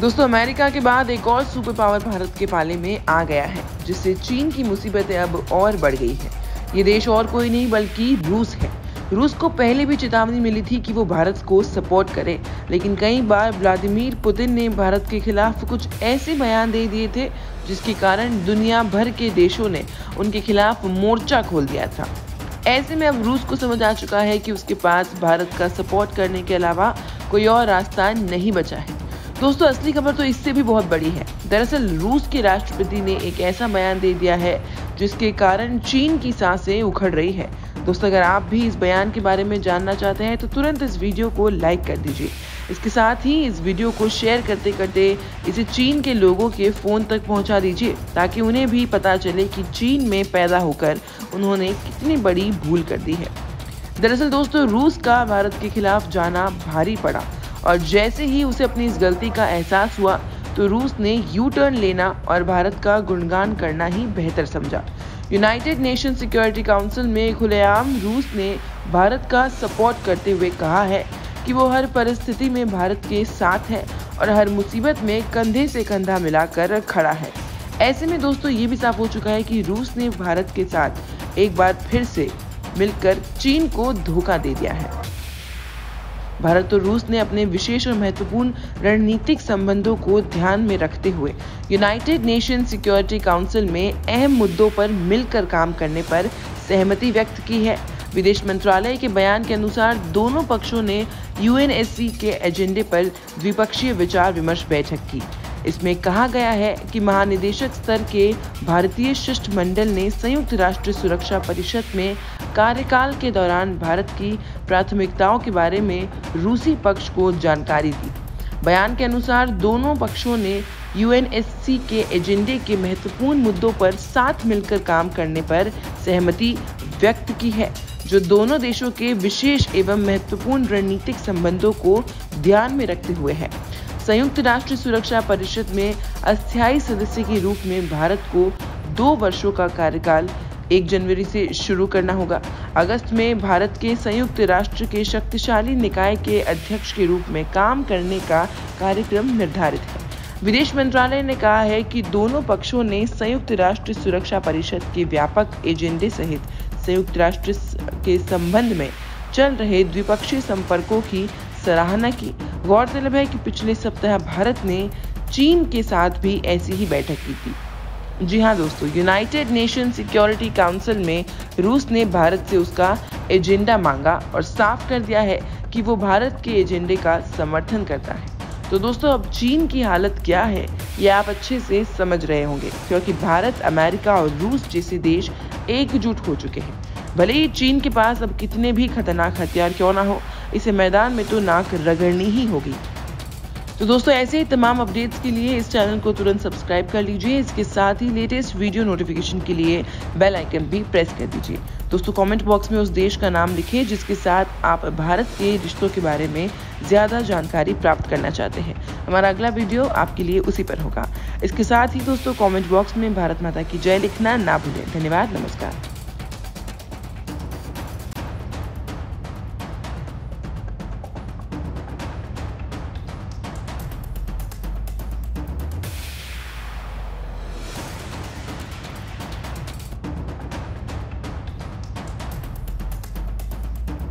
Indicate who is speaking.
Speaker 1: दोस्तों, अमेरिका के बाद एक और सुपर पावर भारत के पाले में आ गया है, जिससे चीन की मुसीबतें अब और बढ़ गई है। ये देश और कोई नहीं बल्कि रूस है। रूस को पहले भी चेतावनी मिली थी कि वो भारत को सपोर्ट करे, लेकिन कई बार व्लादिमीर पुतिन ने भारत के खिलाफ कुछ ऐसे बयान दे दिए थे जिसके कारण दुनिया भर के देशों ने उनके खिलाफ मोर्चा खोल दिया था। ऐसे में अब रूस को समझ आ चुका है कि उसके पास भारत का सपोर्ट करने के अलावा कोई और रास्ता नहीं बचा है। दोस्तों, असली खबर तो इससे भी बहुत बड़ी है। दरअसल रूस के राष्ट्रपति ने एक ऐसा बयान दे दिया है जिसके कारण चीन की सांसें उखड़ रही है। दोस्तों, अगर आप भी इस बयान के बारे में जानना चाहते हैं तो तुरंत इस वीडियो को लाइक कर दीजिए। इसके साथ ही इस वीडियो को शेयर करते करते इसे चीन के लोगों के फोन तक पहुंचा दीजिए, ताकि उन्हें भी पता चले कि चीन में पैदा होकर उन्होंने कितनी बड़ी भूल कर दी है। दरअसल दोस्तों, रूस का भारत के खिलाफ जाना भारी पड़ा और जैसे ही उसे अपनी इस गलती का एहसास हुआ तो रूस ने यू टर्न लेना और भारत का गुणगान करना ही बेहतर समझा। यूनाइटेड नेशन सिक्योरिटी काउंसिल में खुलेआम रूस ने भारत का सपोर्ट करते हुए कहा है कि वो हर परिस्थिति में भारत के साथ है और हर मुसीबत में कंधे से कंधा मिलाकर खड़ा है। ऐसे में दोस्तों, ये भी साफ हो चुका है कि रूस ने भारत के साथ एक बार फिर से मिलकर चीन को धोखा दे दिया है। भारत और रूस ने अपने विशेष और महत्वपूर्ण रणनीतिक संबंधों को ध्यान में रखते हुए यूनाइटेड नेशन सिक्योरिटी काउंसिल में अहम मुद्दों पर मिलकर काम करने पर सहमति व्यक्त की है। विदेश मंत्रालय के बयान के अनुसार दोनों पक्षों ने यूएनएससी के एजेंडे पर द्विपक्षीय विचार विमर्श बैठक की। इसमें कहा गया है कि महानिदेशक स्तर के भारतीय शिष्टमंडल ने संयुक्त राष्ट्र सुरक्षा परिषद में कार्यकाल के दौरान भारत की प्राथमिकताओं के बारे में रूसी पक्ष को जानकारी दी। बयान के अनुसार दोनों पक्षों ने यूएनएससी के एजेंडे के महत्वपूर्ण मुद्दों पर साथ मिलकर काम करने पर सहमति व्यक्त की है, जो दोनों देशों के विशेष एवं महत्वपूर्ण रणनीतिक संबंधों को ध्यान में रखते हुए है। संयुक्त राष्ट्र सुरक्षा परिषद में अस्थायी सदस्य के रूप में भारत को 2 वर्षों का कार्यकाल 1 जनवरी से शुरू करना होगा। अगस्त में भारत के संयुक्त राष्ट्र के शक्तिशाली निकाय के अध्यक्ष के रूप में काम करने का कार्यक्रम निर्धारित है। विदेश मंत्रालय ने कहा है कि दोनों पक्षों ने संयुक्त राष्ट्र सुरक्षा परिषद के व्यापक एजेंडे सहित संयुक्त राष्ट्र के संबंध में चल रहे द्विपक्षीय संपर्कों की सराहना की। गौरतलब है कि पिछले सप्ताह भारत ने चीन के साथ भी ऐसी ही बैठक की थी। जी हाँ दोस्तों, यूनाइटेड नेशन सिक्योरिटी काउंसिल में रूस ने भारत से उसका एजेंडा मांगा और साफ कर दिया है कि वो भारत के एजेंडे का समर्थन करता है। तो दोस्तों, अब चीन की हालत क्या है ये आप अच्छे से समझ रहे होंगे, क्योंकि भारत, अमेरिका और रूस जैसे देश एकजुट हो चुके हैं। भले ही चीन के पास अब कितने भी खतरनाक हथियार क्यों ना हो, इसे मैदान में तो नाक रगड़नी ही होगी। तो दोस्तों, ऐसे ही तमाम अपडेट्स के लिए इस चैनल को तुरंत सब्सक्राइब कर लीजिए। इसके साथ ही लेटेस्ट वीडियो नोटिफिकेशन के लिए बेल आइकन भी प्रेस कर दीजिए। दोस्तों, कमेंट बॉक्स में उस देश का नाम लिखें जिसके साथ आप भारत के रिश्तों के बारे में ज़्यादा जानकारी प्राप्त करना चाहते हैं। हमारा अगला वीडियो आपके लिए उसी पर होगा। इसके साथ ही दोस्तों, कमेंट बॉक्स में भारत माता की जय लिखना ना भूलें। धन्यवाद, नमस्कार।